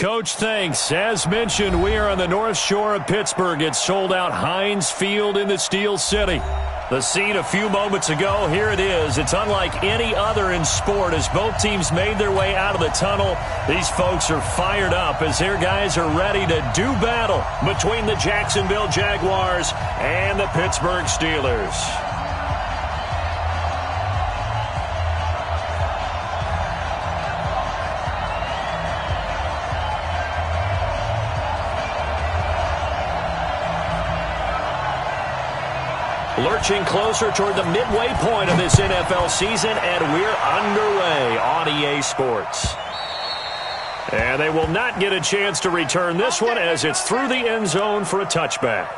Coach, thanks. As mentioned, we are on the North Shore of Pittsburgh. It's sold out Heinz Field in the Steel City. The scene a few moments ago, here it is. It's unlike any other in sport as both teams made their way out of the tunnel. These folks are fired up as their guys are ready to do battle between the Jacksonville Jaguars and the Pittsburgh Steelers. Lurching closer toward the midway point of this NFL season, and we're underway on EA Sports. And they will not get a chance to return this one as it's through the end zone for a touchback.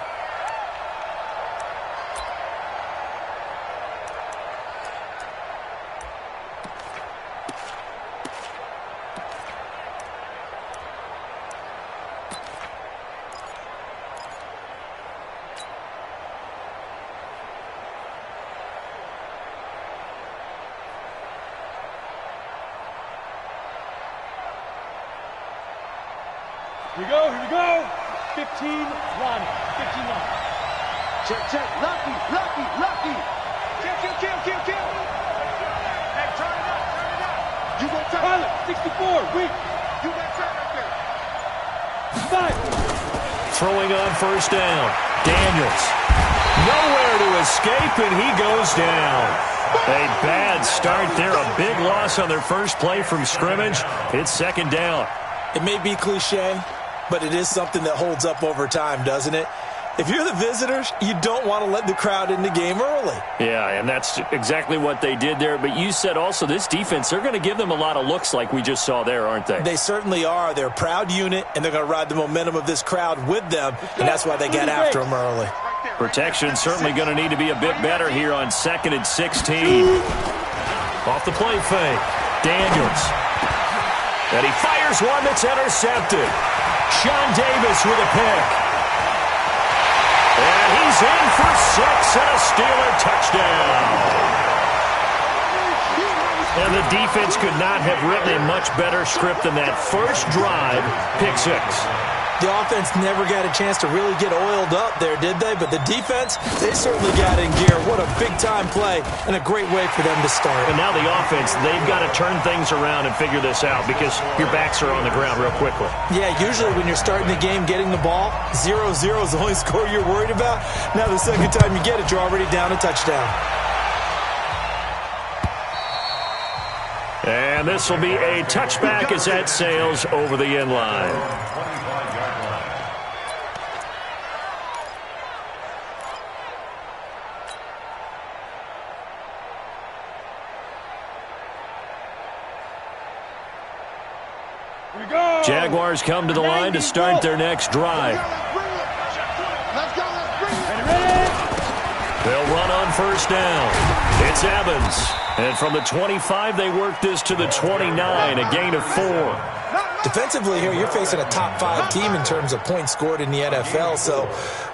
Here we go. 15 line. Check. Lucky. Kill. Hey, turn it up. You gonna turn it up. 64, weak. You gonna turn it up there. 5. Throwing on first down. Daniels. Nowhere to escape, and he goes down. A bad start there. A big loss on their first play from scrimmage. It's second down. It may be cliche, but it is something that holds up over time, doesn't it? If you're the visitors, you don't want to let the crowd in the game early. Yeah, and that's exactly what they did there. But you said also this defense, they're going to give them a lot of looks like we just saw there, aren't they? They certainly are. They're a proud unit, and they're going to ride the momentum of this crowd with them, and that's why they get after them early. Protection certainly going to need to be a bit better here on 2nd and 16. Off the play fake. Daniels. And he fires one that's intercepted. Sean Davis with a pick. And he's in for 6 and a Steeler touchdown. And the defense could not have written a much better script than that first drive, pick 6. The offense never got a chance to really get oiled up there, did they? But the defense, they certainly got in gear. What a big-time play and a great way for them to start. And now the offense, they've got to turn things around and figure this out because your backs are on the ground real quickly. Yeah, usually when you're starting the game, getting the ball, 0-0 is the only score you're worried about. Now the second time you get it, you're already down a touchdown. And this will be a touchback as that sails over the end line. Jaguars come to the line to start their next drive. They'll run on first down. It's Evans. And from the 25, they work this to the 29, a gain of 4. Defensively here, you're facing a top 5 team in terms of points scored in the NFL. So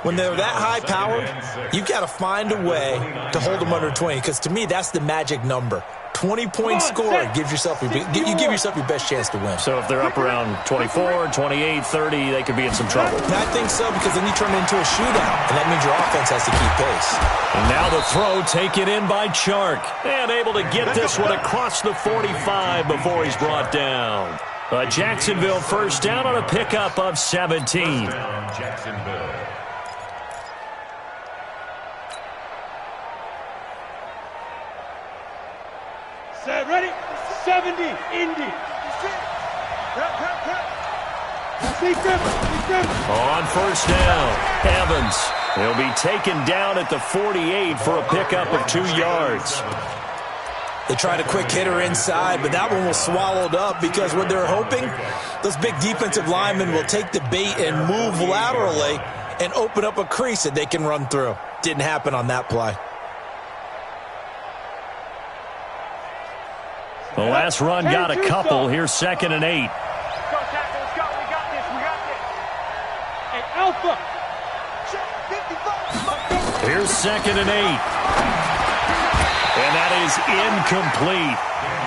when they're that high-powered, you've got to find a way to hold them under 20. Because to me, that's the magic number. 20 points scored, you give yourself your best chance to win. So if they're up around 24, 28, 30, they could be in some trouble. I think so, because then you turn it into a shootout, and that means your offense has to keep pace. And now the throw taken in by Chark. And able to get this one across the 45 before he's brought down. A Jacksonville first down on a pickup of 17. Jacksonville. Ready? 70, Indy. On first down, Evans. He'll be taken down at the 48 for a pickup of 2 yards. They tried a quick hitter inside, but that one was swallowed up because what they're hoping, those big defensive linemen will take the bait and move laterally and open up a crease that they can run through. Didn't happen on that play. The last run got a couple. Here's 2nd and 8. Let's go, tackle. Let's go. We got this. Hey, Alpha. Here's 2nd and 8. And that is incomplete.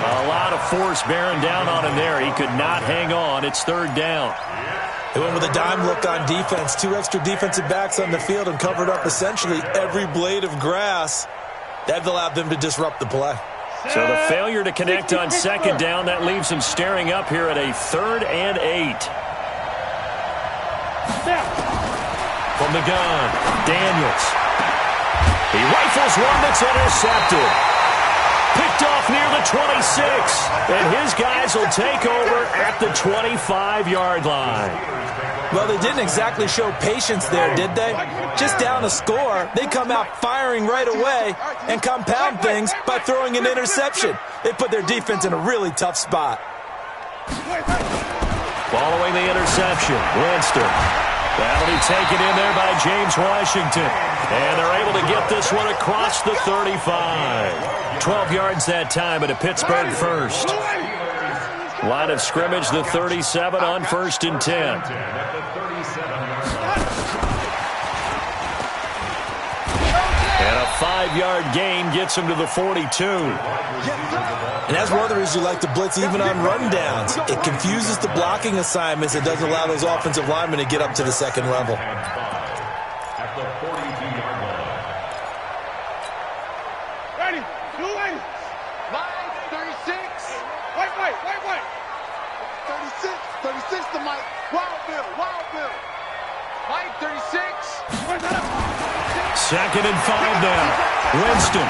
A lot of force bearing down on him there. He could not hang on. It's third down. They went with a dime look on defense. 2 extra defensive backs on the field and covered up essentially every blade of grass. That allowed them to disrupt the play. So the failure to connect on second down, that leaves him staring up here at a 3rd and 8. From the gun, Daniels. He rifles one that's intercepted. Picked off near the 26. And his guys will take over at the 25-yard line. Well, they didn't exactly show patience there, did they? Just down a score, they come out firing right away and compound things by throwing an interception. They put their defense in a really tough spot. Following the interception, Winston. That'll be taken in there by James Washington. And they're able to get this one across the 35. 12 yards that time at a Pittsburgh first. Line of scrimmage, the 37 on 1st and 10. And a 5-yard gain gets him to the 42. And that's one of the reasons you like to blitz even on rundowns. It confuses the blocking assignments. It doesn't allow those offensive linemen to get up to the second level. Ready, 280. Line 36. Wait. 36 to Mike. Wild Bill. Mike 36. 2nd and 5 now. Winston.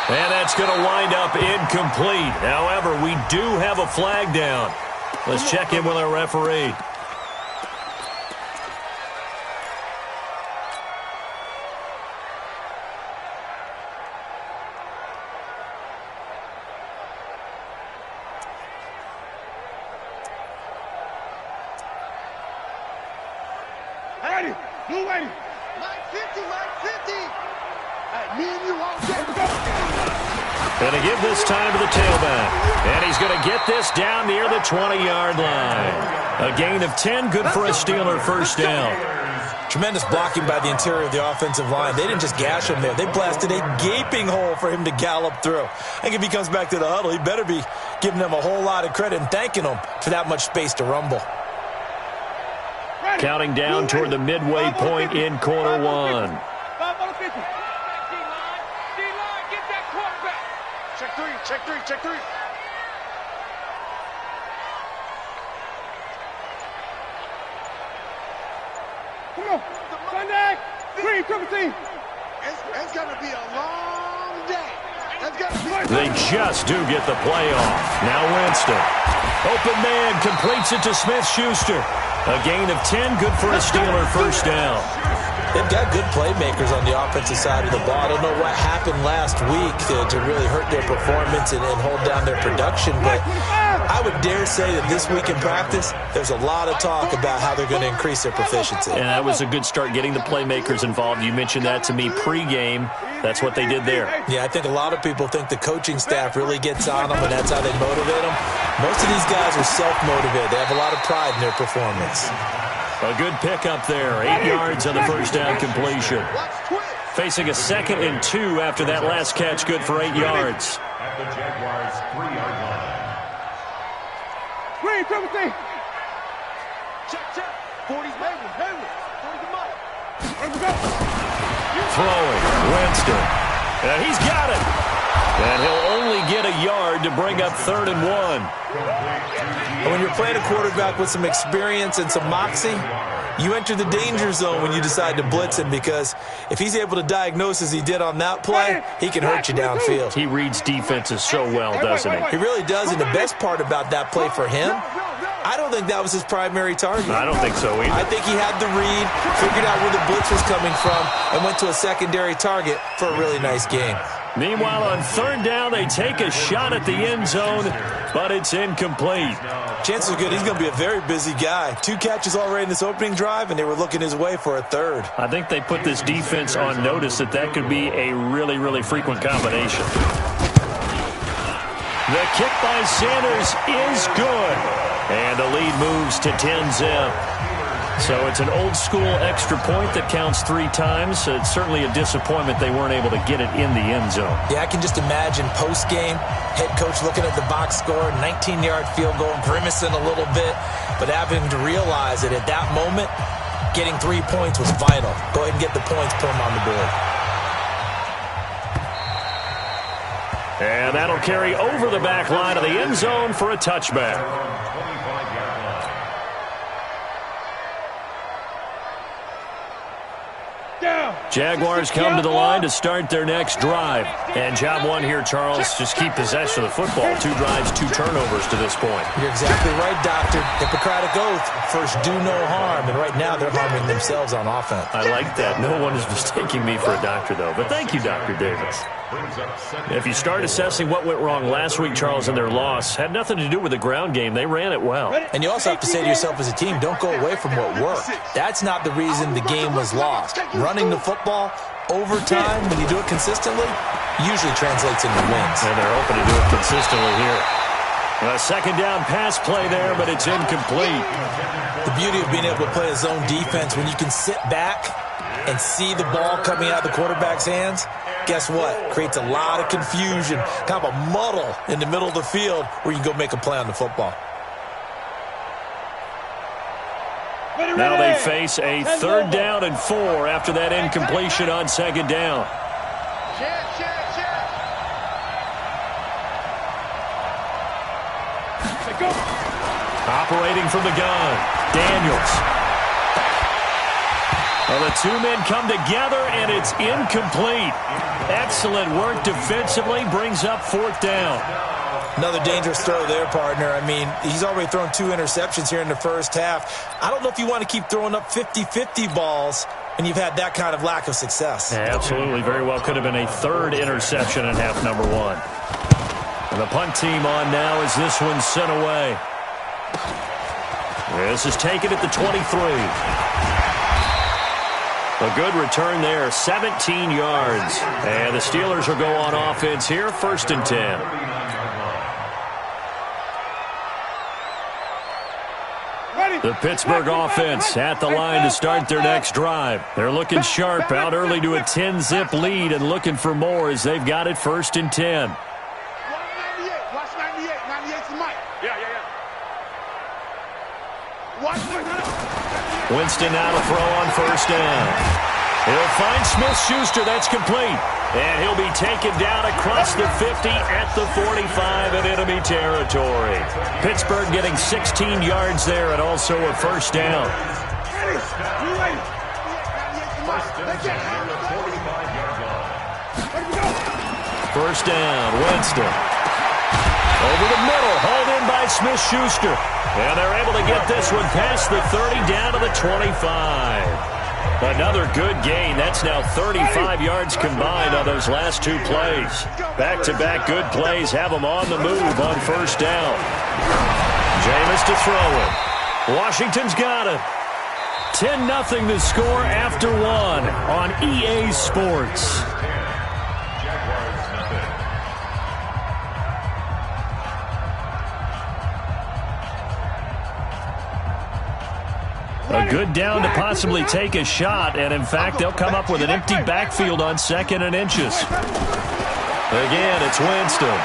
And that's going to wind up incomplete. However, we do have a flag down. Let's check in with our referee. Ready, 280. Mike 50. Me and you all day. Going to give this time to the tailback. And he's going to get this down near the 20-yard line. A gain of 10, good for a Steeler first down. Tremendous blocking by the interior of the offensive line. They didn't just gash him there. They blasted a gaping hole for him to gallop through. I think if he comes back to the huddle, he better be giving them a whole lot of credit and thanking them for that much space to rumble. Counting down toward the midway point in quarter one. Check three. Come on. Sunday. 3, 17. It's going to be a long day. They just do get the play off. Now Winston. Open man completes it to Smith-Schuster. A gain of 10, good for a Steeler first down. They've got good playmakers on the offensive side of the ball. I don't know what happened last week to really hurt their performance and hold down their production, but I would dare say that this week in practice, there's a lot of talk about how they're going to increase their proficiency. And that was a good start, getting the playmakers involved. You mentioned that to me pregame. That's what they did there. Yeah, I think a lot of people think the coaching staff really gets on them, and that's how they motivate them. Most of these guys are self-motivated. They have a lot of pride in their performance. A good pickup there. 8 yards on the first down completion. Facing a 2nd and 2 after that last catch, good for 8 yards. At the Jaguars' 3-yard line. 3, 17. Check. 40's Hayward. 40's the mic. Throwing, Winston. And he's got it. And he'll only get a yard to bring up 3rd and 1. And when you're playing a quarterback with some experience and some moxie, you enter the danger zone when you decide to blitz him, because if he's able to diagnose as he did on that play, he can hurt you downfield. He reads defenses so well, doesn't he? He really does, and the best part about that play for him, I don't think that was his primary target. I don't think so either. I think he had the read, figured out where the blitz was coming from, and went to a secondary target for a really nice game. Meanwhile, on 3rd down, they take a shot at the end zone, but it's incomplete. Chances are good he's going to be a very busy guy. 2 catches already in this opening drive, and they were looking his way for a 3rd. I think they put this defense on notice that could be a really, really frequent combination. The kick by Sanders is good. And the lead moves to 10-zip. So it's an old-school extra point that counts 3 times. It's certainly a disappointment they weren't able to get it in the end zone. Yeah, I can just imagine post-game, head coach looking at the box score, 19-yard field goal, grimacing a little bit, but having to realize that at that moment, getting 3 points was vital. Go ahead and get the points, put them on the board. And that'll carry over the back line of the end zone for a touchback. Jaguars come to the line to start their next drive. And job one here, Charles, just keep possession of the football. 2 drives, 2 turnovers to this point. You're exactly right, Doctor. Hippocratic oath, first do no harm. And right now they're harming themselves on offense. I like that. No one is mistaking me for a doctor, though. But thank you, Dr. Davis. If you start assessing what went wrong last week, Charles, in their loss, had nothing to do with the ground game. They ran it well. And you also have to say to yourself as a team, don't go away from what worked. That's not the reason the game was lost. Running the football over time, when you do it consistently, usually translates into wins. And they're hoping to do it consistently here. A second down pass play there, but it's incomplete. The beauty of being able to play a zone defense, when you can sit back and see the ball coming out of the quarterback's hands, guess what? Creates a lot of confusion, kind of a muddle in the middle of the field where you can go make a play on the football. Now they face a 3rd down and 4 after that incompletion on 2nd down. Operating from the gun, Daniels. Well, the 2 men come together, and it's incomplete. Excellent work defensively, brings up 4th down. Another dangerous throw there, partner. I mean, he's already thrown 2 interceptions here in the first half. I don't know if you want to keep throwing up 50-50 balls when you've had that kind of lack of success. Yeah, absolutely. Very well could have been a 3rd interception in half number 1. And the punt team on now as this one's sent away. This is taken at the 23. A good return there, 17 yards. And the Steelers will go on offense here, 1st and 10. The Pittsburgh offense at the line to start their next drive. They're looking sharp, out early to a 10-zip lead and looking for more as they've got it 1st and 10. Watch 98. 98's Mike. Yeah. Winston now to throw on 1st down. He'll find Smith-Schuster. That's complete. And he'll be taken down across the 50 at the 45 in enemy territory. Pittsburgh getting 16 yards there and also a 1st down. First down, Winston. Over the middle, hauled in by Smith-Schuster. And they're able to get this one past the 30 down to the 25. Another good gain. That's now 35 yards combined on those last 2 plays. Back-to-back good plays have them on the move on 1st down. Jameis to throw it. Washington's got it. 10-0 the score after 1 on EA Sports. A good down to possibly take a shot, and in fact, they'll come up with an empty backfield on 2nd and inches. Again, it's Winston.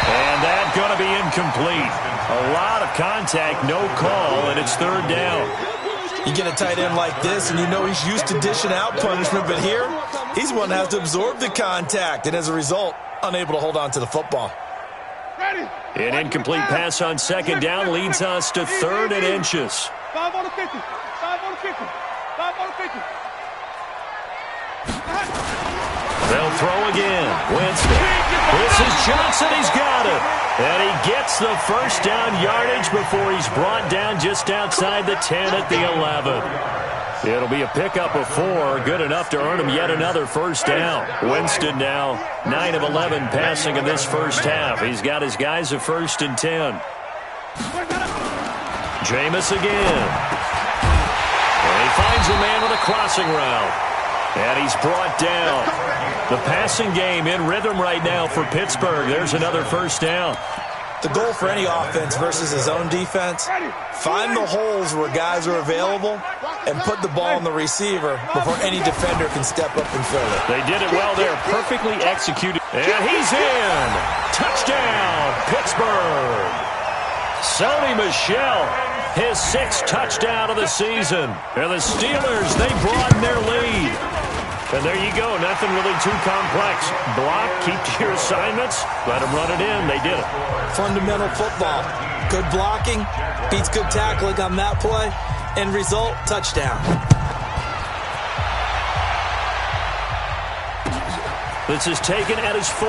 And that's going to be incomplete. A lot of contact, no call, and it's 3rd down. You get a tight end like this, and you know he's used to dishing out punishment, but here, he's the one that has to absorb the contact, and as a result, unable to hold on to the football. An incomplete pass on 2nd down leads us to 3rd and inches. 5 on the 50. 5 on the 50. 5 on the 50. They'll throw again. Winston. This is Johnson. He's got it. And he gets the 1st down yardage before he's brought down just outside the 10 at the 11. It'll be a pickup of 4, good enough to earn him yet another 1st down. Winston now 9 of 11 passing in this first half. He's got his guys at 1st and 10. Jameis again. And he finds a man with a crossing route. And he's brought down. The passing game in rhythm right now for Pittsburgh. There's another 1st down. The goal for any offense versus a zone defense, find the holes where guys are available and put the ball in the receiver before any defender can step up and fill it. They did it well there, perfectly executed. And he's in. Touchdown, Pittsburgh. Sony Michel, his 6th touchdown of the season. And the Steelers, they broaden their lead. And there you go, nothing really too complex. Block, keep to your assignments, let them run it in. They did it. Fundamental football. Good blocking, beats good tackling on that play. End result, touchdown. This is taken at his 4.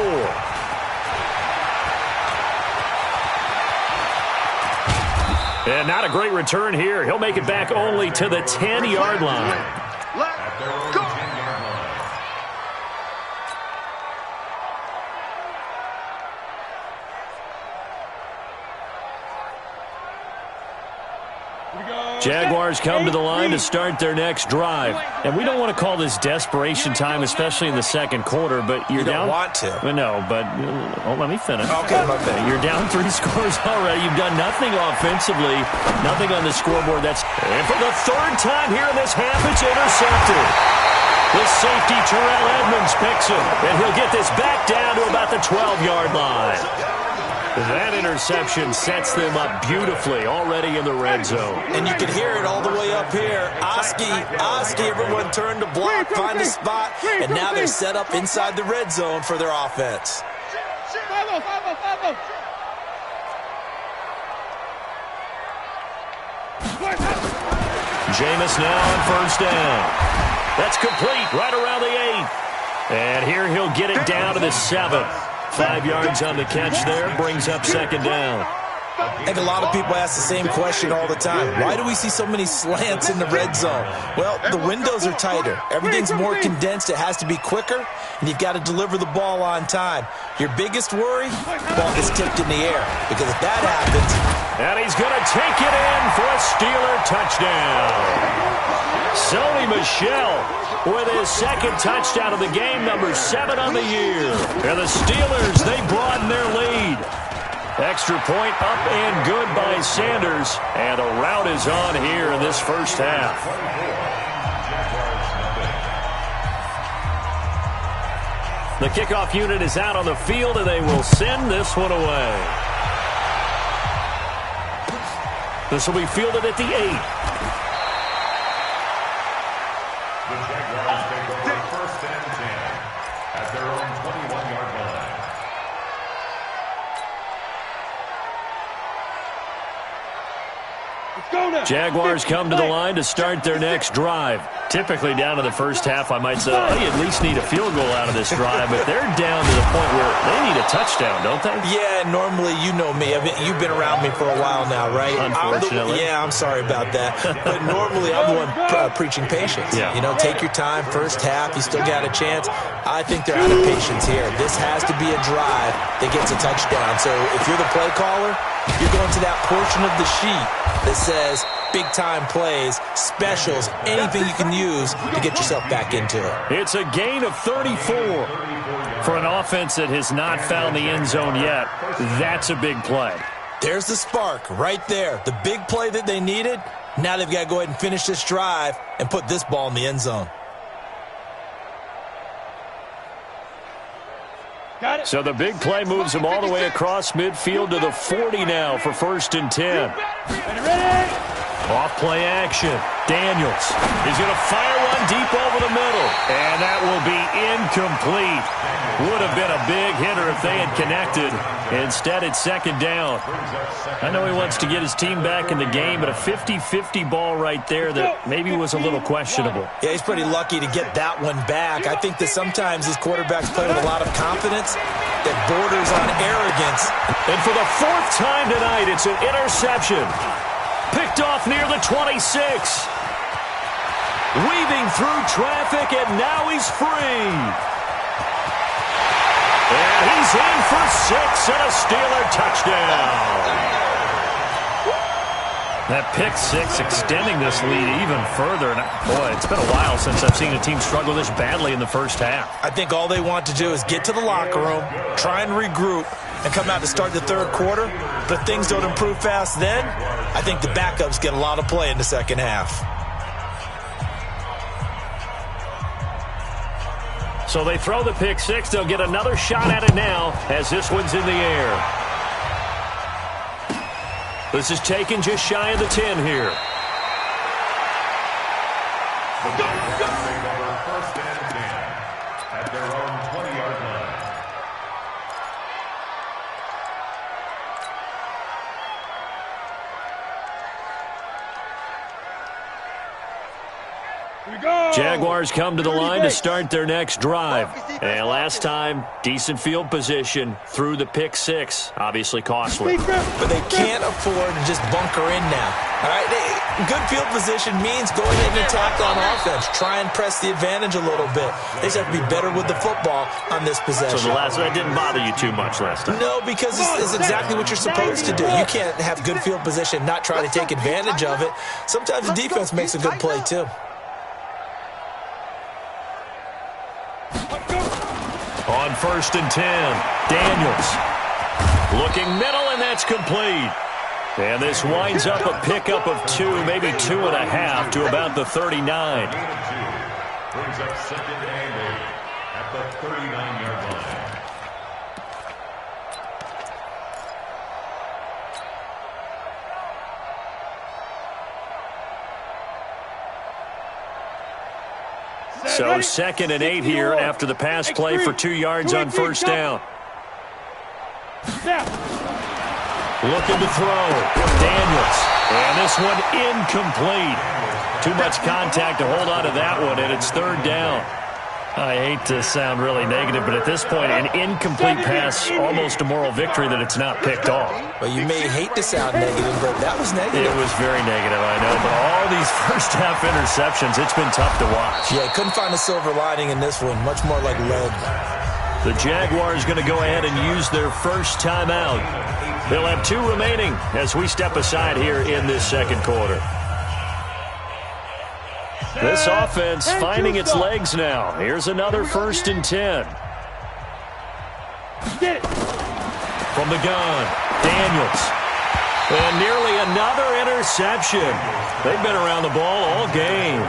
And not a great return here. He'll make it back only to the 10-yard line. Let's go. Jaguars come to the line to start their next drive. And we don't want to call this desperation time, especially in the second quarter, but you're down. You don't want to. No, but let me finish. Okay, my bad. You're down 3 scores already. You've done nothing offensively, nothing on the scoreboard. And for the 3rd time here in this half, it's intercepted. The safety, Terrell Edmonds, picks him, and he'll get this back down to about the 12-yard line. That interception sets them up beautifully already in the red zone. And you can hear it all the way up here. Oski, everyone turned to block, find a spot, and now they're set up inside the red zone for their offense. Jameis now on 1st down. That's complete right around the 8. And here he'll get it down to the 7. 5 yards on the catch there, brings up 2nd down. I think a lot of people ask the same question all the time. Why do we see so many slants in the red zone? Well, the windows are tighter. Everything's more condensed. It has to be quicker, and you've got to deliver the ball on time. Your biggest worry, the ball gets tipped in the air, because if that happens... And he's going to take it in for a Steeler touchdown. Sony Michel with his 2nd touchdown of the game, number 7 on the year. And the Steelers, they broaden their lead. Extra point up and good by Sanders. And a rout is on here in this first half. The kickoff unit is out on the field, and they will send this one away. This will be fielded at the 8. Jaguars come to the line to start their next drive. Typically down to the first half, I might say, oh, you at least need a field goal out of this drive, but they're down to the point where they need a touchdown, don't they? Yeah, normally, you know me. You've been around me for a while now, right? Unfortunately. I'm sorry about that. But normally, I'm the one preaching patience. Yeah. You know, take your time, first half, you still got a chance. I think they're out of patience here. This has to be a drive that gets a touchdown. So if you're the play caller, you're going to that portion of the sheet that says big-time plays, specials, anything you can use to get yourself back into it. It's a gain of 34 for an offense that has not found the end zone yet. That's a big play. There's the spark right there. The big play that they needed. Now they've got to go ahead and finish this drive and put this ball in the end zone. So the big play moves them all the way across midfield to the 40 now for 1st and 10. Off play action. Daniels is going to fire one deep over the middle. And that will be incomplete. Would have been a big hitter if they had connected. Instead, it's 2nd down. I know he wants to get his team back in the game, but a 50-50 ball right there that maybe was a little questionable. Yeah, he's pretty lucky to get that one back. I think that sometimes these quarterbacks play with a lot of confidence that borders on arrogance. And for the 4th time tonight, it's an interception. Picked off near the 26. Weaving through traffic, and now he's free. And he's in for 6 and a Steeler touchdown. That pick 6 extending this lead even further. And boy, it's been a while since I've seen a team struggle this badly in the first half. I think all they want to do is get to the locker room, try and regroup, and come out to start the third quarter, but if things don't improve fast then, I think the backups get a lot of play in the second half. So they throw the pick six. They'll get another shot at it now as this one's in the air. This is taken just shy of the 10 here. First and 10 at their own 20-yard line. Jaguars come to the line to start their next drive. And last time, decent field position through the pick six. Obviously costly. But they can't afford to just bunker in now. All right, good field position means go ahead and attack on offense. Try and press the advantage a little bit. They just have to be better with the football on this possession. So that didn't bother you too much last time? No, because it's exactly what you're supposed to do. You can't have good field position and not try to take advantage of it. Sometimes the defense makes a good play too. On 1st and 10, Daniels looking middle, and that's complete. And this winds up a pickup of 2, maybe 2.5 to about the 39. Brings up second and 8 at the 39-yard line. So 2nd and 8 here after the pass play for 2 yards on first down. Looking to throw. Daniels. And this one incomplete. Too much contact to hold on to that one, and it's 3rd down. I hate to sound really negative, but at this point, an incomplete pass, almost a moral victory that it's not picked off. Well, you may hate to sound negative, but that was negative. It was very negative, I know, but all these first-half interceptions, it's been tough to watch. Yeah, couldn't find a silver lining in this one, much more like lead. The Jaguars going to go ahead and use their first timeout. They'll have 2 remaining as we step aside here in this second quarter. This offense finding its legs now. Here's another 1st and 10. From the gun, Daniels. And nearly another interception. They've been around the ball all game.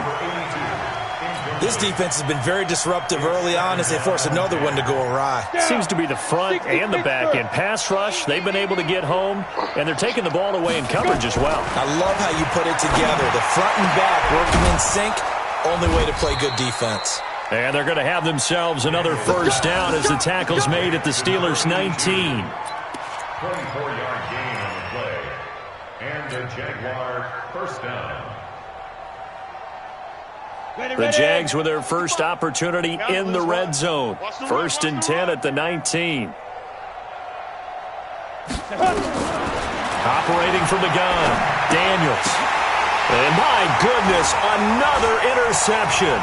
This defense has been very disruptive early on as they force another one to go awry. Seems to be the front and the back end. Pass rush, they've been able to get home, and they're taking the ball away in coverage as well. I love how you put it together. The front and back working in sync, only way to play good defense. And they're going to have themselves another first down as the tackle's made at the Steelers' 19. 24-yard gain on the play. And the Jaguar first down. The Jags with their first opportunity in the red zone. 1st and 10 at the 19. Operating from the gun, Daniels. And my goodness, another interception.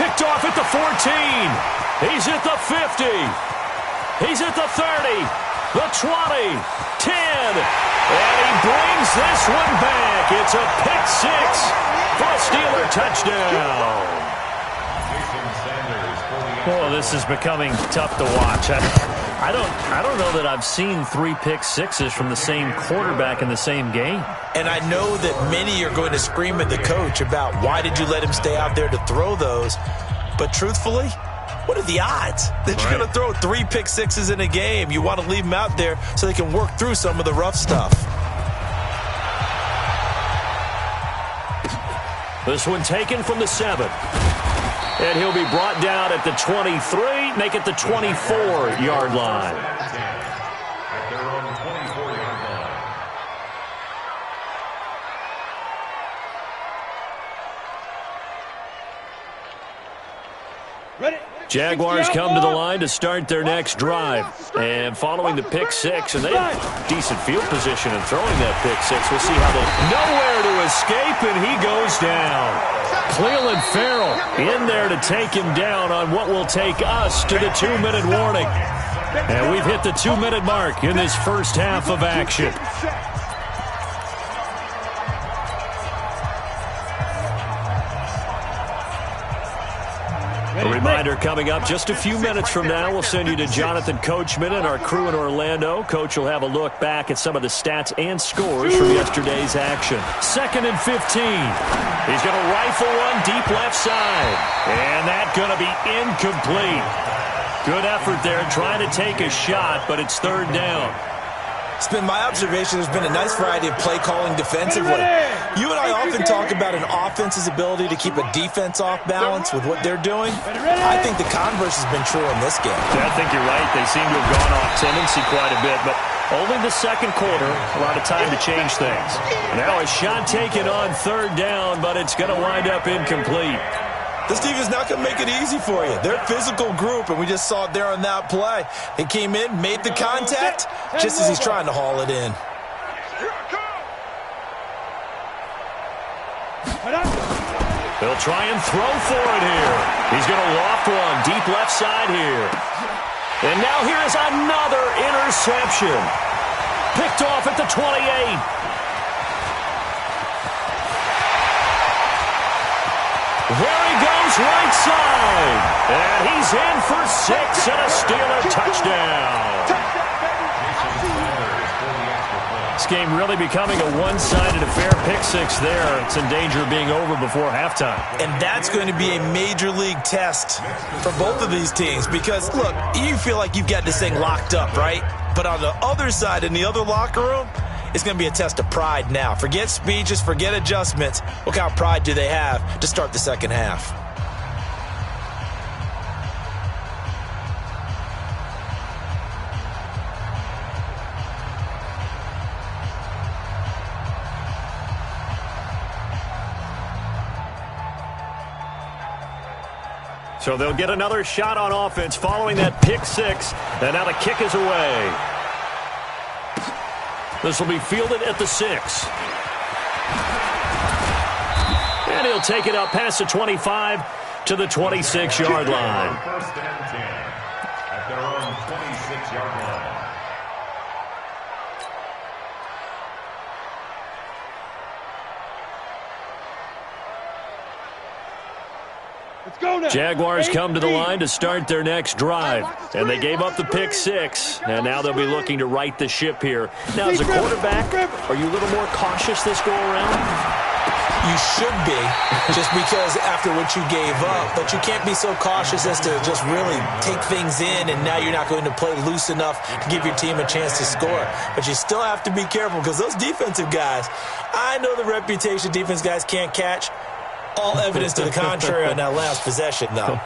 Picked off at the 14. He's at the 50. He's at the 30. The 20. 10. And he brings this one back. It's a pick six. For a Steeler touchdown. Oh, this is becoming tough to watch. I don't know that I've seen 3 pick sixes from the same quarterback in the same game. And I know that many are going to scream at the coach about why did you let him stay out there to throw those. But truthfully, what are the odds that you're going to throw 3 pick sixes in a game? You want to leave them out there so they can work through some of the rough stuff. This one taken from the 7. And he'll be brought down at the 23, make it the 24-yard line. At their own 24-yard line. Ready? Jaguars come to the line to start their next drive. And following the pick six, and they have decent field position in throwing that pick six. We'll see how they nowhere to escape, and he goes down. Clelin Ferrell in there to take him down on what will take us to the 2-minute warning. And we've hit the 2-minute mark in this first half of action. A reminder coming up just a few minutes from now. We'll send you to Jonathan Coachman and our crew in Orlando. Coach will have a look back at some of the stats and scores from yesterday's action. 2nd and 15. He's going to rifle one deep left side. And that's going to be incomplete. Good effort there trying to take a shot, but it's 3rd down. It's been my observation there's been a nice variety of play calling defensively. You and I often talk about an offense's ability to keep a defense off balance with what they're doing. I think the converse has been true in this game. Yeah, I think you're right. They seem to have gone off tendency quite a bit, but only the 2nd quarter, a lot of time to change things. Now a shot taken on 3rd down, but it's going to wind up incomplete. This team is not going to make it easy for you. They're a physical group, and we just saw it there on that play. They came in, made the contact, just as he's trying to haul it in. They'll try and throw for it here. He's going to loft one deep left side here. And now here is another interception. Picked off at the 28. There he goes, right side. And he's in for 6 and a Steeler touchdown. This game really becoming a one-sided affair. Pick 6 there. It's in danger of being over before halftime. And that's going to be a major league test for both of these teams because, look, you feel like you've got this thing locked up, right? But on the other side, in the other locker room, it's going to be a test of pride now. Forget speeches, forget adjustments. What kind of pride do they have to start the second half? So they'll get another shot on offense following that pick 6. And now the kick is away. This will be fielded at the 6. And he'll take it up past the 25 to the 26-yard line. 1st and 10 at their own 26-yard line. Jaguars come to the line to start their next drive. And they gave up the pick 6. And now they'll be looking to right the ship here. Now, as a quarterback, are you a little more cautious this go-around? You should be, just because after what you gave up. But you can't be so cautious as to just really take things in, and now you're not going to play loose enough to give your team a chance to score. But you still have to be careful because those defensive guys, I know the reputation defense guys can't catch. All evidence to the contrary on that last possession, though.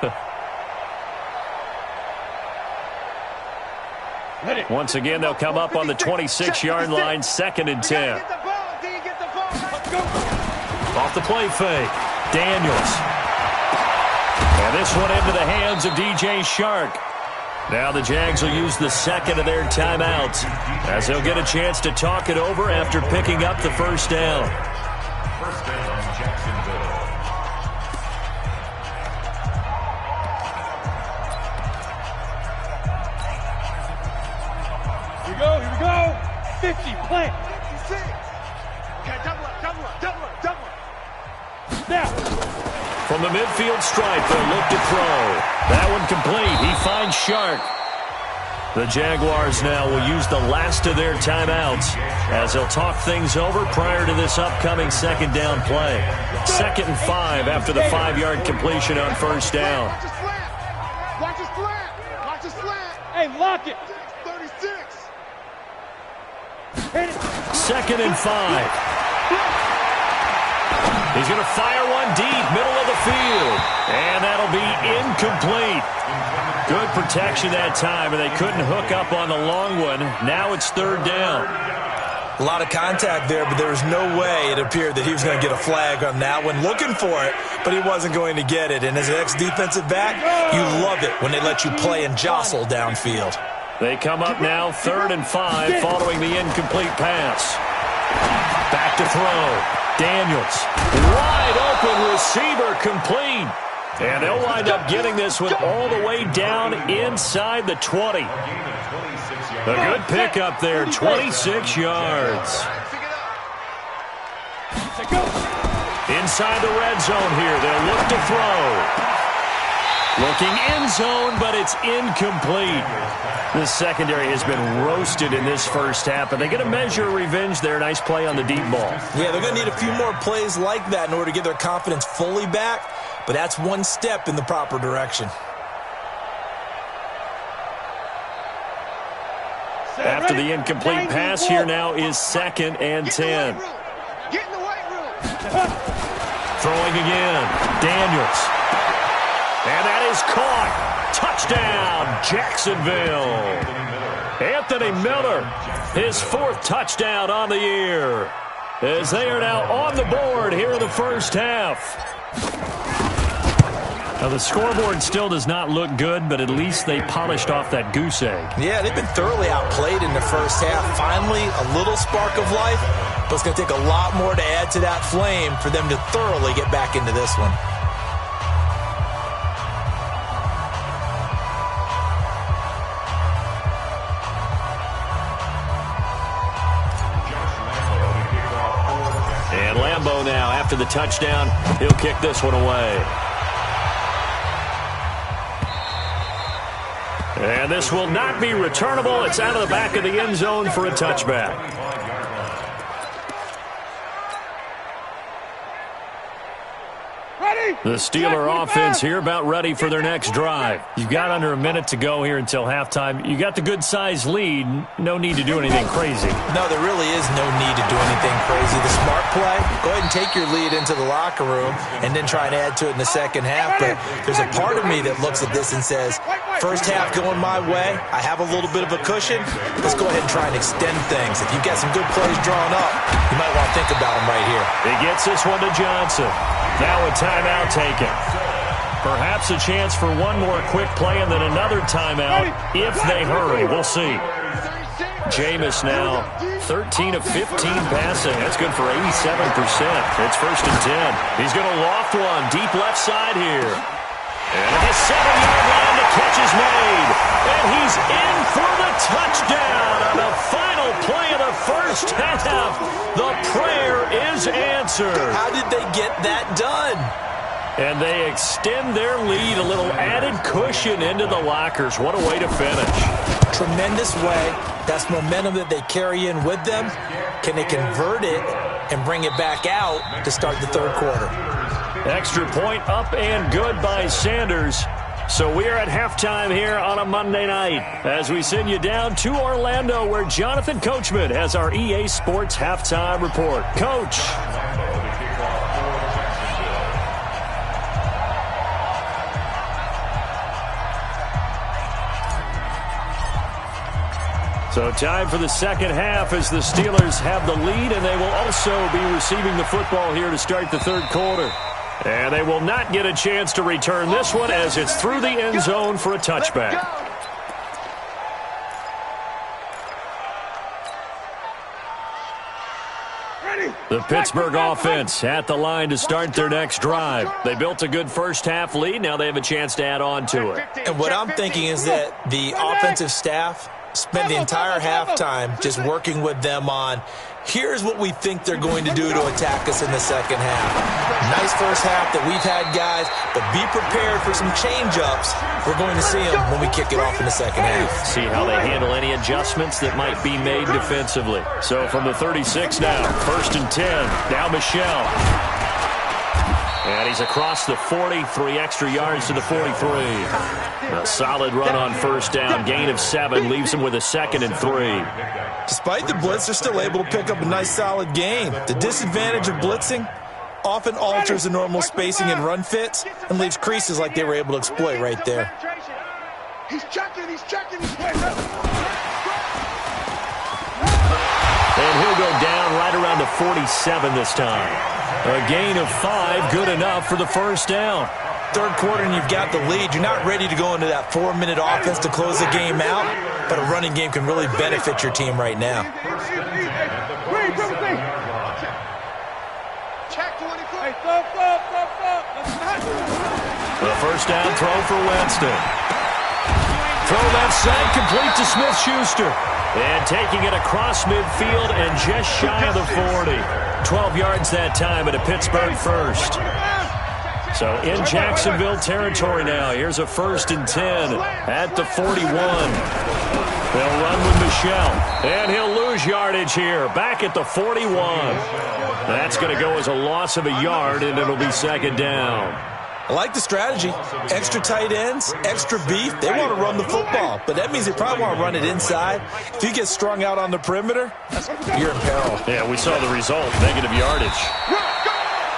Once again, they'll come up on the 26-yard line, 2nd and 10. Off the play fake, Daniels. And this one into the hands of DJ Chark. Now the Jags will use the 2nd of their timeouts as they'll get a chance to talk it over after picking up the 1st down. 1st down, Jacksonville. Here we go. 50, plant. 56. Okay, double up. Now. From the midfield stripe, they'll look to throw. That one complete. He finds Chark. The Jaguars now will use the last of their timeouts as they'll talk things over prior to this upcoming 2nd down play. 2nd and 5 after the 5-yard completion on 1st down. Watch his slant. Hey, lock it. 36. 2nd and 5. He's going to fire one deep, middle of the field. And that'll be incomplete. Good protection that time, and they couldn't hook up on the long one. Now it's 3rd down. A lot of contact there, but there was no way it appeared that he was going to get a flag on that one. Looking for it, but he wasn't going to get it. And as an ex-defensive back, you love it when they let you play and jostle downfield. They come up now 3rd and 5 following the incomplete pass. Back to throw. Daniels. Wide open receiver complete. And they'll wind up getting this one all the way down inside the 20. A good pickup there, 26 yards. Inside the red zone here, they'll look to throw. Looking end zone, but it's incomplete. The secondary has been roasted in this first half, but they get a measure of revenge there. Nice play on the deep ball. Yeah, they're going to need a few more plays like that in order to get their confidence fully back, but that's one step in the proper direction. After the incomplete pass, here now is 2nd and 10. Get in the weight room. Throwing again. Daniels. And that is caught. Touchdown, Jacksonville. Anthony Miller, his 4th touchdown on the year, as they are now on the board here in the first half. Now, the scoreboard still does not look good, but at least they polished off that goose egg. Yeah, they've been thoroughly outplayed in the first half. Finally, a little spark of life, but it's going to take a lot more to add to that flame for them to thoroughly get back into this one. And Lambeau now, after the touchdown, he'll kick this one away. And this will not be returnable. It's out of the back of the end zone for a touchback. The Steeler offense here about ready for their next drive. You've got under a minute to go here until halftime. You got the good-sized lead. No need to do anything crazy. No, there really is no need to do anything crazy. The smart play, go ahead and take your lead into the locker room and then try and add to it in the second half. But there's a part of me that looks at this and says, first half going my way, I have a little bit of a cushion. Let's go ahead and try and extend things. If you've got some good plays drawn up, you might want to think about them right here. He gets this one to Johnson. Now a timeout taken. Perhaps a chance for one more quick play and then another timeout if they hurry. We'll see. Jameis now 13 of 15 passing. That's good for 87%. It's 1st and 10. He's going to loft one deep left side here. And at the 7-yard line, the catch is made. And he's in for the touchdown on the final play of the first half. The prayer is answered. How did they get that done? And they extend their lead, a little added cushion into the lockers. What a way to finish. Tremendous way. That's momentum that they carry in with them. Can they convert it and bring it back out to start the third quarter? Extra point up and good by Sanders. So we are at halftime here on a Monday night as we send you down to Orlando where Jonathan Coachman has our EA Sports Halftime Report. Coach. So time for the second half as the Steelers have the lead, and they will also be receiving the football here to start the third quarter. And they will not get a chance to return this one as it's through the end zone for a touchback. The Pittsburgh offense at the line to start their next drive. They built a good first half lead. Now they have a chance to add on to it. And what I'm thinking is that the offensive staff spent the entire halftime just working with them on, here's what we think they're going to do to attack us in the second half. Nice first half that we've had, guys, but be prepared for some change-ups. We're going to see them when we kick it off in the second half. See how they handle any adjustments that might be made defensively. So from the 36 now, 1st and 10. Now Michel. And he's across the 40, 3 extra yards to the 43. A solid run on first down. Gain of 7 leaves him with a 2nd and 3. Despite the blitz, they're still able to pick up a nice solid gain. The disadvantage of blitzing often alters the normal spacing and run fits and leaves creases like they were able to exploit right there. He's checking, he's And he'll go down right around the 47 this time. A gain of 5, good enough for the first down. Third quarter and you've got the lead. You're not ready to go into that 4-minute offense to close the game out, but a running game can really benefit your team right now. The first down throw for Winston. Throw left side, complete to Smith-Schuster. And taking it across midfield and just shy of the 40. 12 yards that time at a Pittsburgh first. So in Jacksonville territory now. Here's a 1st and 10 at the 41. They'll run with Michel, and he'll lose yardage here. Back at the 41. That's going to go as a loss of a yard, and it'll be 2nd down. I like the strategy. Extra tight ends, extra beef. They want to run the football, but that means they probably want to run it inside. If you get strung out on the perimeter, you're in peril. Yeah, we saw the result, negative yardage.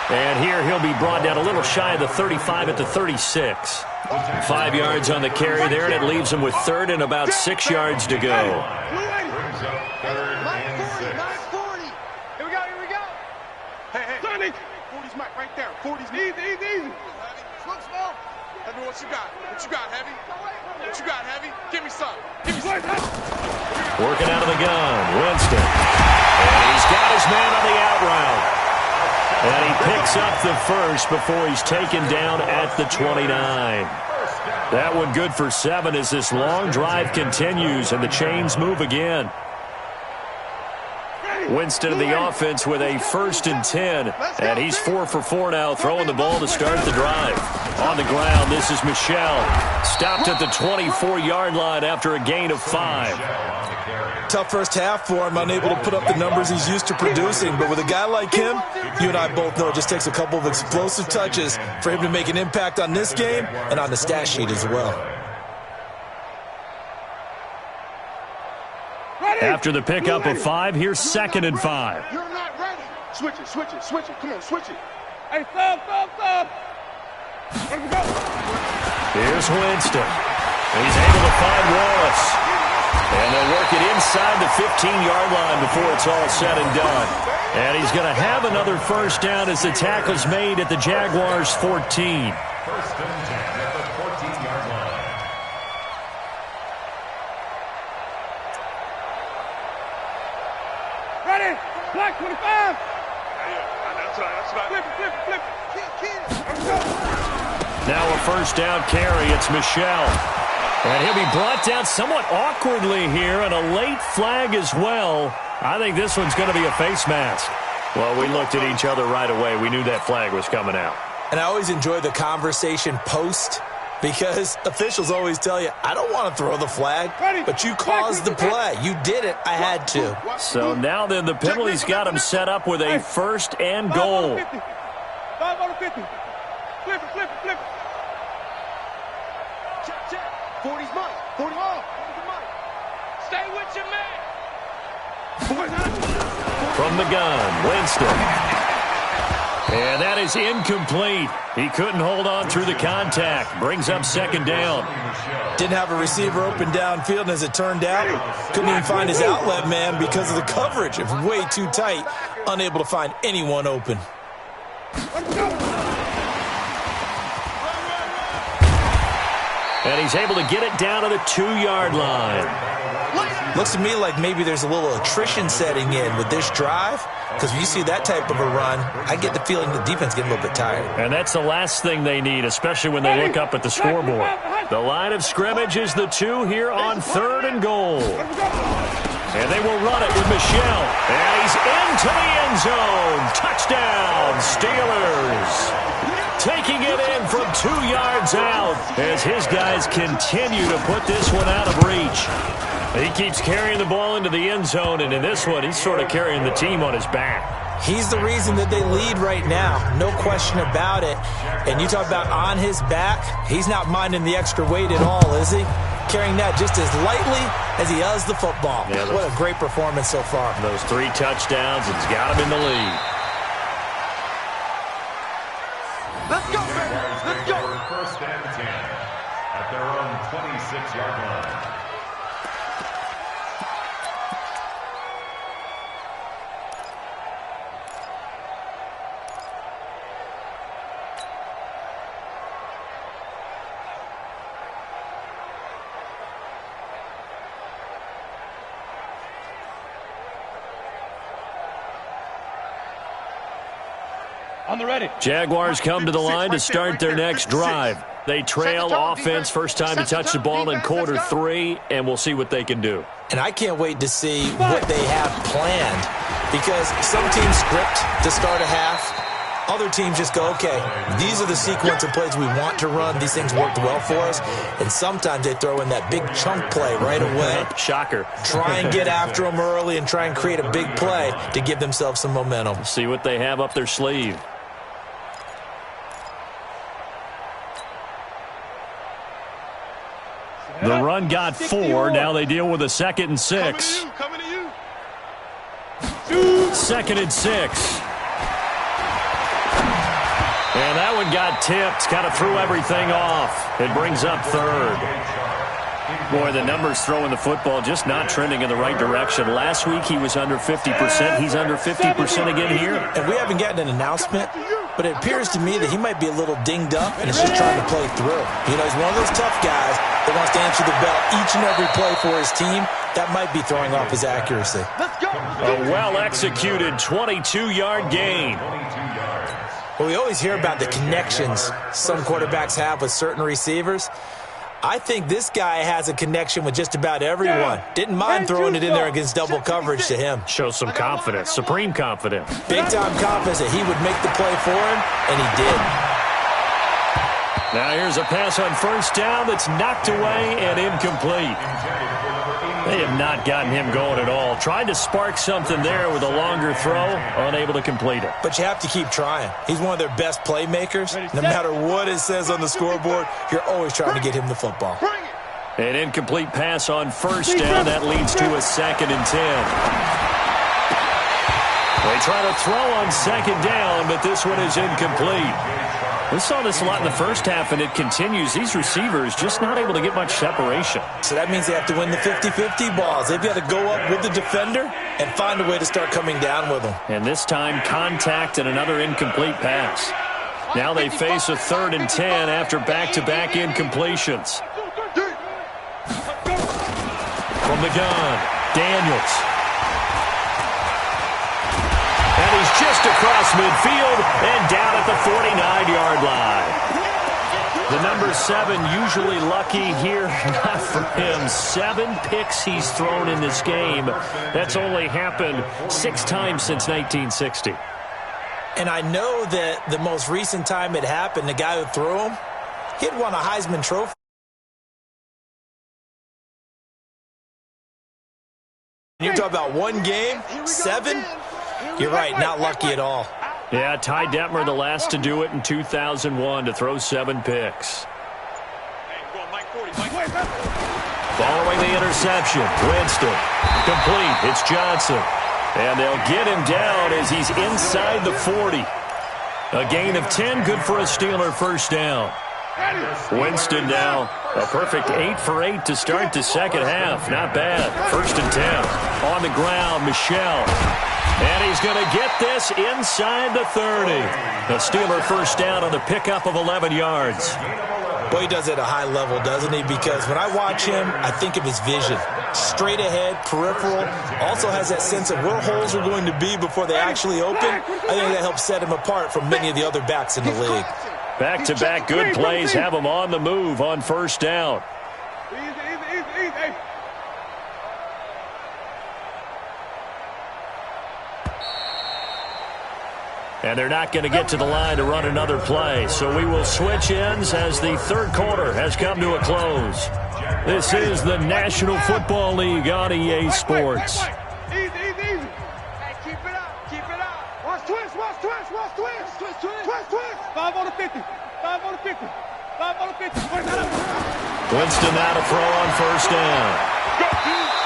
And here he'll be brought down a little shy of the 35 at the 36. 5 yards on the carry there, and it leaves him with 3rd and about 6 yards to go. Hey. 40's Mike right there. 40's easy. Slow. Heavy, what you got? Heavy? What you got, Heavy? Give me some. Working out of the gun, Winston. And he's got his man on the out route. And he picks up the 1st before he's taken down at the 29. That one good for 7 as this long drive continues and the chains move again. Winston in the offense with a 1st and 10, and he's 4 for 4 now, throwing the ball to start the drive. On the ground, this is Michel. Stopped at the 24-yard line after a gain of 5. Tough first half for him, unable to put up the numbers he's used to producing. But with a guy like him, you and I both know it just takes a couple of explosive touches for him to make an impact on this game and on the stat sheet as well. After the pickup of 5, here's 2nd and 5. You're not ready. Switch it. Come on, switch it. Hey, stop. Here's Winston. He's able to find Wallace. And they'll work it inside the 15-yard line before it's all said and done. And he's going to have another 1st down as the tackle's made at the Jaguars' 14. 1st and 10 at the 14-yard line. Ready? Black 25. That's right. Flip it. Now a 1st down carry. It's Michel. And he'll be brought down somewhat awkwardly here, and a late flag as well. I think this one's going to be a face mask. Well, we looked at each other right away. We knew that flag was coming out. And I always enjoy the conversation post because officials always tell you, I don't want to throw the flag, but you caused the play. You did it. I had to. So now then the penalty's got him set up with a 1st and goal. 5 on the 50. Flip it. Check. 40's Mike. 40 off. Stay with your man. From the gun, Winston. And that is incomplete. He couldn't hold on through the contact. Brings up 2nd down. Didn't have a receiver open downfield, and as it turned out, couldn't even find his outlet man because of the coverage. It was way too tight, unable to find anyone open. And he's able to get it down to the 2-yard line. Looks to me like maybe there's a little attrition setting in with this drive, because when you see that type of a run, I get the feeling the defense getting a little bit tired. And that's the last thing they need, especially when they look up at the scoreboard. The line of scrimmage is the 2 here on 3rd and goal. And they will run it with Michel. And he's into the end zone. Touchdown, Steelers. Taking it in from 2 yards out as his guys continue to put this one out of reach. He keeps carrying the ball into the end zone, and in this one, he's sort of carrying the team on his back. He's the reason that they lead right now, no question about it. And you talk about on his back, he's not minding the extra weight at all, is he? Carrying that just as lightly as he does the football. Yeah, what a great performance so far. Those 3 touchdowns, it's got him in the lead. Let's go, baby. Let's go. 1st and 10 at their own 26-yard line. On the ready. Jaguars come to the line to start their next drive. They trail offense first time to touch the ball in quarter 3, and we'll see what they can do. And I can't wait to see what they have planned, because some teams script to start a half, Other teams just go, okay, these are the sequence of plays we want to run. These things worked well for us. And sometimes they throw in that big chunk play right away. Shocker. Try and get after them early and try and create a big play to give themselves some momentum. See what they have up their sleeve. The run got 4. Now they deal with a 2nd and 6. Coming to you. 2nd and 6. And that one got tipped. Kind of threw everything off. It brings up 3rd. Boy, the numbers throwing the football just not trending in the right direction. Last week he was under 50%. He's under 50% again here. And we haven't gotten an announcement, but it appears to me that he might be a little dinged up and is just trying to play through. You know, he's one of those tough guys that wants to answer the bell each and every play for his team. That might be throwing off his accuracy. Let's go. A well-executed 22-yard gain. Well, we always hear about the connections some quarterbacks have with certain receivers. I think this guy has a connection with just about everyone. Didn't mind throwing it in there against double coverage to him. Shows some confidence, supreme confidence. Big-time confidence that he would make the play for him, and he did. Now here's a pass on 1st down that's knocked away and incomplete. They have not gotten him going at all. Tried to spark something there with a longer throw, unable to complete it. But you have to keep trying. He's one of their best playmakers. No matter what it says on the scoreboard, you're always trying to get him the football. An incomplete pass on 1st down. That leads to a 2nd and 10. They try to throw on 2nd down, but this one is incomplete. We saw this a lot in the first half, and it continues. These receivers just not able to get much separation. So that means they have to win the 50-50 balls. They've got to go up with the defender and find a way to start coming down with them. And this time, contact and another incomplete pass. Now they face a 3rd and 10 after back-to-back incompletions. From the gun, Daniels. And he's just across midfield and down at the 49-yard line. The number 7 usually lucky here, not for him. 7 picks he's thrown in this game. That's only happened 6 times since 1960. And I know that the most recent time it happened, the guy who threw him, he had won a Heisman Trophy. You're talking about one game, 7? You're right, not lucky at all. Yeah, Ty Detmer, the last to do it in 2001, to throw 7 picks. Following the interception, Winston. Complete, it's Johnson. And they'll get him down as he's inside the 40. A gain of 10, good for a Steeler 1st down. Winston now, a perfect 8 for 8 to start the second half. Not bad. 1st and 10. On the ground, Michel. And he's going to get this inside the 30. The Steeler 1st down on the pickup of 11 yards. Boy, he does it at a high level, doesn't he? Because when I watch him, I think of his vision. Straight ahead, peripheral. Also has that sense of where holes are going to be before they actually open. I think that helps set him apart from many of the other backs in the league. Back-to-back good plays have him on the move on 1st down. Easy. And they're not going to get to the line to run another play. So we will switch ends as the 3rd quarter has come to a close. This is the National Football League on EA Sports. Easy. Hey, keep it up. Watch twist. 5 on the 50. 5 on the 50. Winston now to throw on 1st down.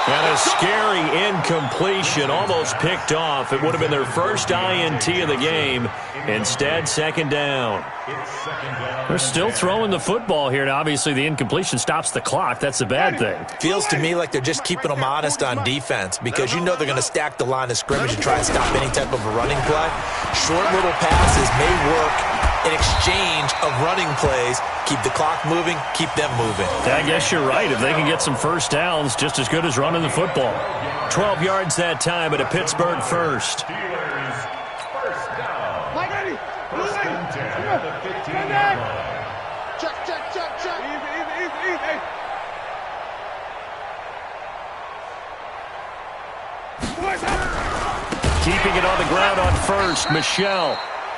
And a scary incompletion, almost picked off. It would have been their first INT of the game. Instead, 2nd down. They're still throwing the football here, and obviously the incompletion stops the clock. That's the bad thing. Feels to me like they're just keeping them honest on defense because you know they're going to stack the line of scrimmage and try and stop any type of a running play. Short little passes may work in exchange of running plays. Keep the clock moving, keep them moving. I guess you're right. If they can get some 1st downs, just as good as running the football. 12 yards that time at a Pittsburgh 1st. Mike, ready. Check. Easy. Keeping it on the ground on 1st, Michel.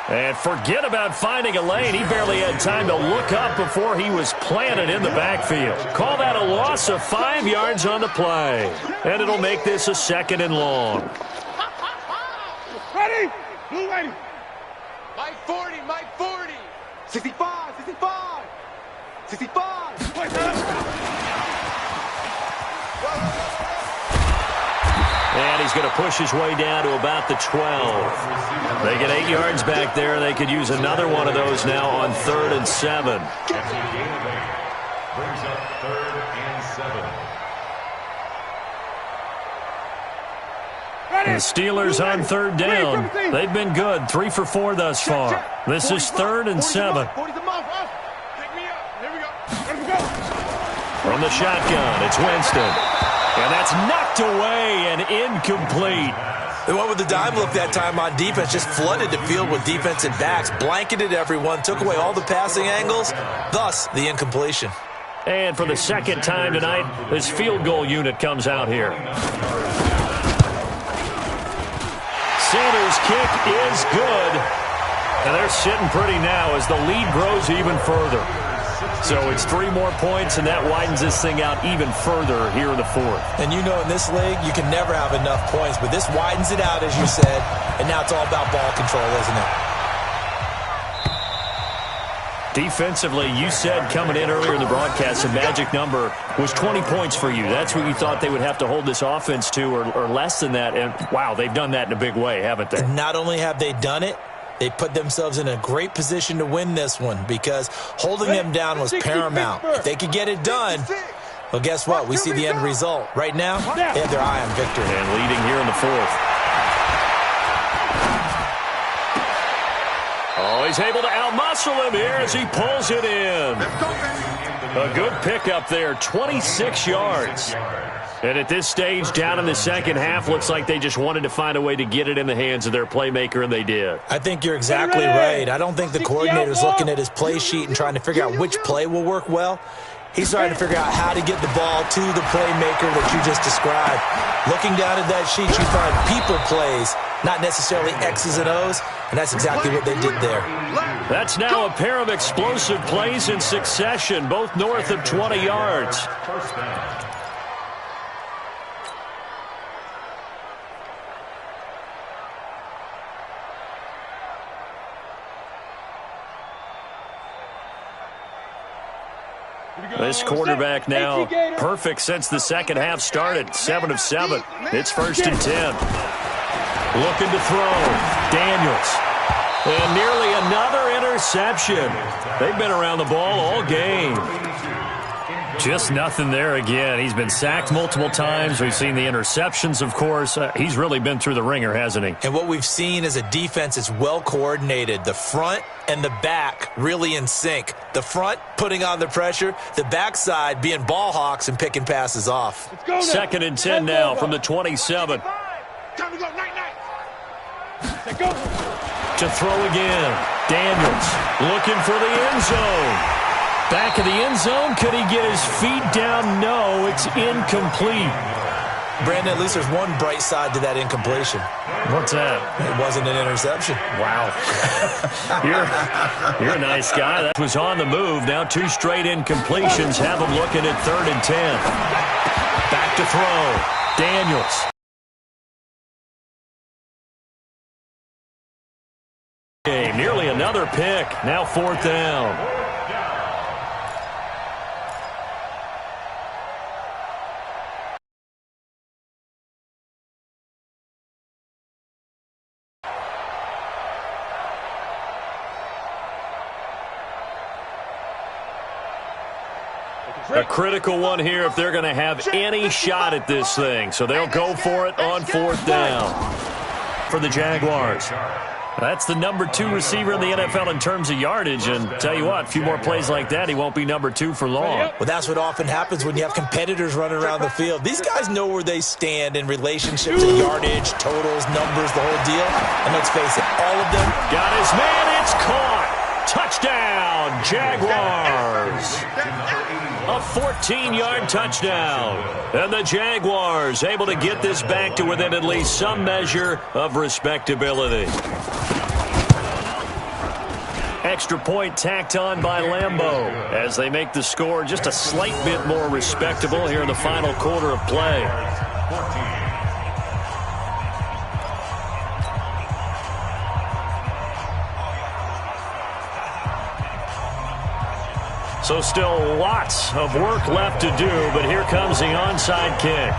And forget about finding a lane. He barely had time to look up before he was planted in the backfield. Call that a loss of 5 yards on the play. And it'll make this a 2nd and long. Ready? Blue ready. Mike 40, Mike 40. 65, 65. 65. Wait, man. And he's going to push his way down to about the 12. They get 8 yards back there. They could use another one of those now on 3rd and 7. Brings up 3rd and 7. The Steelers on 3rd down. They've been good, 3 for 4 thus far. This is 3rd and 7. Pick me up. Here we go. Let him go. From the shotgun, it's Winston. And that's knocked away and incomplete. They went with the dime look that time on defense, just flooded the field with defensive backs, blanketed everyone, took away all the passing angles, thus the incompletion. And for the 2nd time tonight, this field goal unit comes out here. Sanders' kick is good. And they're sitting pretty now as the lead grows even further. So it's 3 more points, and that widens this thing out even further here in the 4th. And you know in this league, you can never have enough points, but this widens it out, as you said, and now it's all about ball control, isn't it? Defensively, you said coming in earlier in the broadcast, the magic number was 20 points for you. That's what you thought they would have to hold this offense to, or less than that. And, wow, they've done that in a big way, haven't they? And not only have they done it, they put themselves in a great position to win this one because holding them down was paramount. If they could get it done, well, guess what? We see the end result. Right now, they have their eye on victory. And leading here in the 4th. Oh, he's able to outmuscle him here as he pulls it in. A good pickup there, 26 yards. And at this stage, down in the 2nd half, looks like they just wanted to find a way to get it in the hands of their playmaker, and they did. I think you're exactly right. I don't think the coordinator's looking at his play sheet and trying to figure out which play will work well. He's trying to figure out how to get the ball to the playmaker that you just described. Looking down at that sheet, you find people plays, not necessarily X's and O's, and that's exactly what they did there. That's now a pair of explosive plays in succession, both north of 20 yards. First down. This quarterback now perfect since the 2nd half started. 7 of 7. It's 1st and 10. Looking to throw. Daniels. And nearly another interception. They've been around the ball all game. Just nothing there again. He's been sacked multiple times. We've seen the interceptions, of course. He's really been through the ringer, hasn't he? And what we've seen is a defense that's well coordinated. The front and the back really in sync. The front putting on the pressure, the backside being ball hawks and picking passes off. 2nd and 10 now from the 27. Time to go. Night. Let's go. To throw again. Daniels looking for the end zone. Back of the end zone. Could he get his feet down? No, it's incomplete. Brandon, at least there's one bright side to that incompletion. What's that? It wasn't an interception. Wow. You're a nice guy. That was on the move. Now 2 straight incompletions have him looking at 3rd and 10. Back to throw. Daniels. Nearly another pick. Now 4th down. A critical one here if they're going to have any shot at this thing. So they'll go for it on 4th down for the Jaguars. That's the number 2 receiver in the NFL in terms of yardage. And tell you what, a few more plays like that, he won't be number 2 for long. Well, that's what often happens when you have competitors running around the field. These guys know where they stand in relationship to yardage, totals, numbers, the whole deal. And let's face it, all of them. Got his man. It's caught. Touchdown, Jaguars. A 14-yard touchdown. And the Jaguars able to get this back to within at least some measure of respectability. Extra point tacked on by Lambeau as they make the score just a slight bit more respectable here in the final quarter of play. So still lots of work left to do, but here comes the onside kick.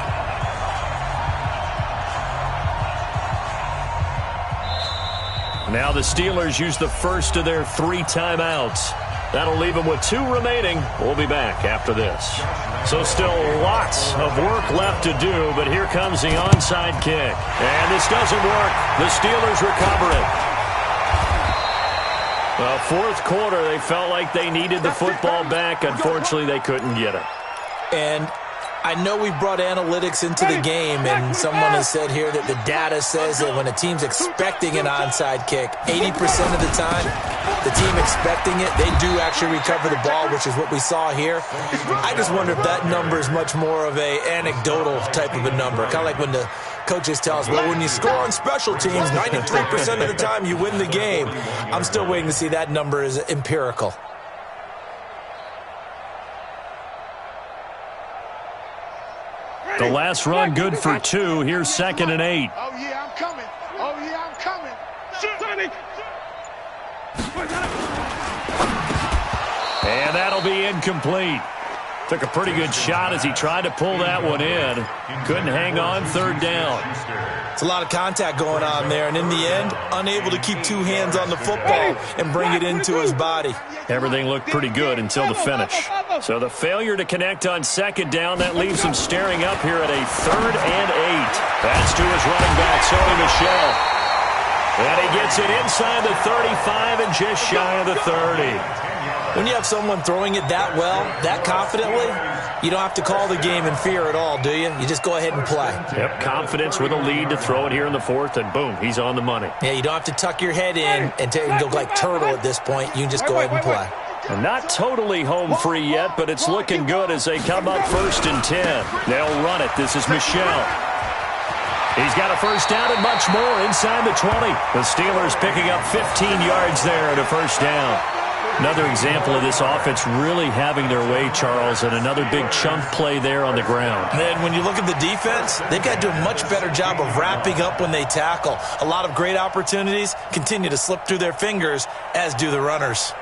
Now the Steelers use the first of their 3 timeouts. That'll leave them with 2 remaining. We'll be back after this. So still lots of work left to do, but here comes the onside kick. And this doesn't work. The Steelers recover it. The fourth quarter, they felt like they needed the football back. Unfortunately, they couldn't get it. And I know we brought analytics into the game, and someone has said here that the data says that when a team's expecting an onside kick, 80% of the time, the team expecting it, they do actually recover the ball, which is what we saw here. I just wonder if that number is much more of a anecdotal type of a number, kind of like when the coaches tell us, well, when you score on special teams, 93% of the time you win the game. I'm still waiting to see that number is empirical. The last run good for 2. Here's 2nd and 8. Oh, yeah, I'm coming. Oh, yeah, I'm coming. And that'll be incomplete. Took a pretty good shot as he tried to pull that one in. Couldn't hang on, 3rd down. It's a lot of contact going on there, and in the end, unable to keep 2 hands on the football and bring it into his body. Everything looked pretty good until the finish. So the failure to connect on 2nd down, that leaves him staring up here at a 3rd and 8. That's to his running back, Sony Michel. And he gets it inside the 35 and just shy of the 30. When you have someone throwing it that well, that confidently, you don't have to call the game in fear at all, do you? You just go ahead and play. Yep, confidence with a lead to throw it here in the 4th, and boom, he's on the money. Yeah, you don't have to tuck your head in and go like turtle at this point. You can just go ahead and play. And not totally home free yet, but it's looking good as they come up 1st and 10. They'll run it. This is Michel. He's got a 1st down and much more inside the 20. The Steelers picking up 15 yards there at a 1st down. Another example of this offense really having their way, Charles, and another big chunk play there on the ground. And when you look at the defense, they've got to do a much better job of wrapping up when they tackle. A lot of great opportunities continue to slip through their fingers, as do the runners.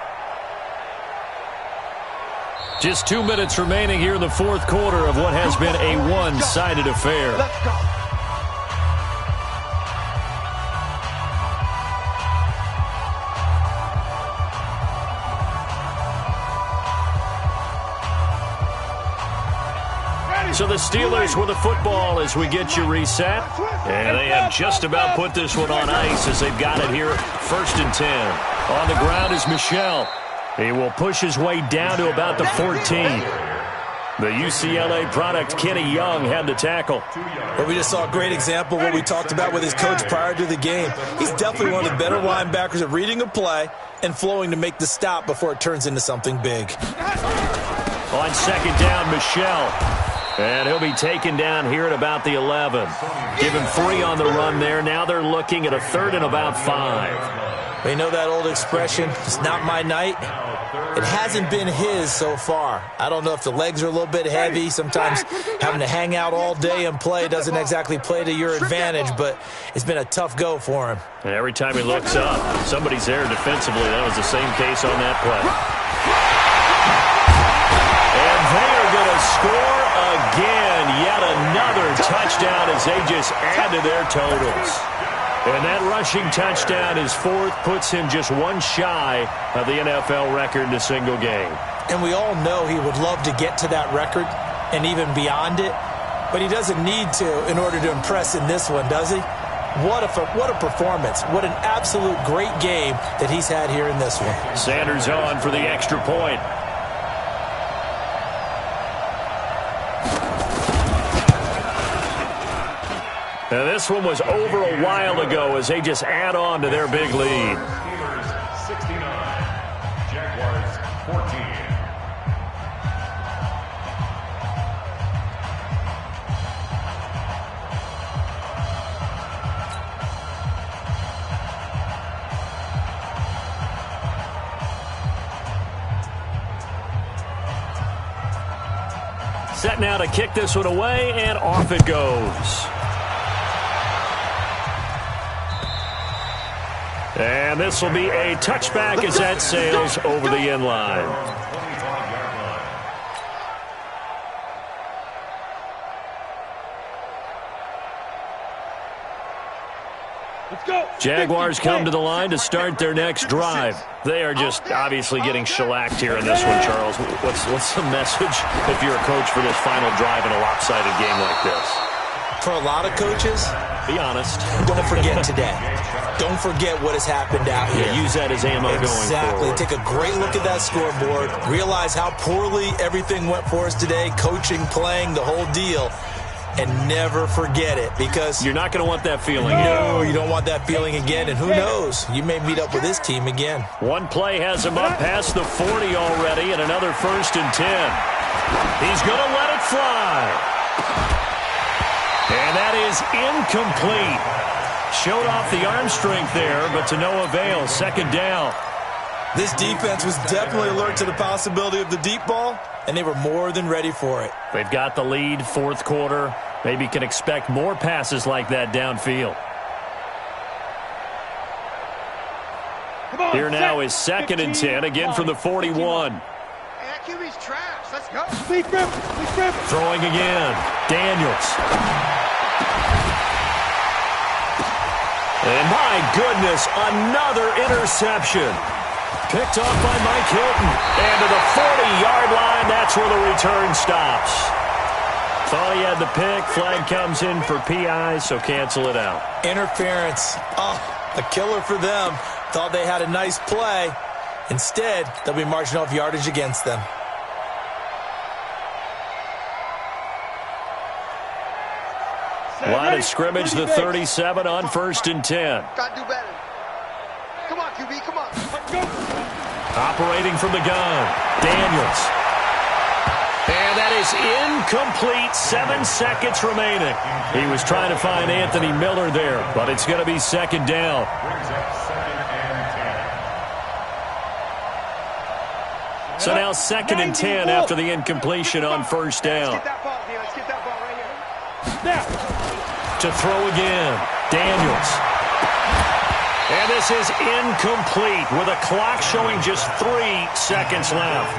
Just 2 minutes remaining here in the 4th quarter of what has been a one-sided affair. Let's go. So the Steelers with the football as we get you reset. And they have just about put this one on ice as they've got it here 1st and 10. On the ground is Michel. He will push his way down to about the 14. The UCLA product, Kenny Young, had the tackle. Well, we just saw a great example of what we talked about with his coach prior to the game. He's definitely one of the better linebackers at reading a play and flowing to make the stop before it turns into something big. On 2nd down, Michel. And he'll be taken down here at about the 11. Give him 3 on the run there. Now they're looking at a 3rd and about 5. You know that old expression, it's not my night? It hasn't been his so far. I don't know if the legs are a little bit heavy. Sometimes having to hang out all day and play doesn't exactly play to your advantage, but it's been a tough go for him. And every time he looks up, somebody's there defensively. That was the same case on that play. And they are going to score again. Yet another touchdown as they just add to their totals. And that rushing touchdown, his 4th, puts him just 1 shy of the NFL record in a single game. And we all know he would love to get to that record and even beyond it, but he doesn't need to in order to impress in this one, does he? What a performance. What an absolute great game that he's had here in this one. Sanders on for the extra point. Now this one was over a while ago as they just add on to their big lead. Steelers 69, Jaguars 14. Set now to kick this one away, and off it goes. And this will be a touchback as that sails over the end line. Let's go. Jaguars come to the line to start their next drive. They are just obviously getting shellacked here in this one, Charles. What's the message if you're a coach for this final drive in a lopsided game like this? For a lot of coaches, be honest. Don't forget today. Don't forget what has happened out here. Yeah, use that as ammo going forward. Exactly. Take a great look at that scoreboard. Realize how poorly everything went for us today. Coaching, playing, the whole deal. And never forget it, because you're not going to want that feeling again. No, you don't want that feeling again. And who knows? You may meet up with this team again. One play has him up past the 40 already, and another 1st and 10. He's going to let it fly. And that is incomplete. Showed off the arm strength there, but to no avail. 2nd down. This defense was definitely alert to the possibility of the deep ball, and they were more than ready for it. They've got the lead, 4th quarter. Maybe can expect more passes like that downfield. Here now is 2nd and 10, again from the 41. QB's trash. Let's go. Throwing again. Daniels. And my goodness, another interception. Picked off by Mike Hilton. And to the 40-yard line, that's where the return stops. Thought he had the pick. Flag comes in for PI, so cancel it out. Interference. Oh, a killer for them. Thought they had a nice play. Instead, they'll be marching off yardage against them. Line of scrimmage, the 37 on 1st and 10. Gotta do better. Come on, QB, come on. Let's go. Operating from the gun, Daniels. And that is incomplete. 7 seconds remaining. He was trying to find Anthony Miller there, but it's going to be 2nd down. So now 2nd and 10 after the incompletion on 1st down. Let's get that ball, Let's get that ball right here. Now. To throw again, Daniels. And this is incomplete with a clock showing just 3 seconds left.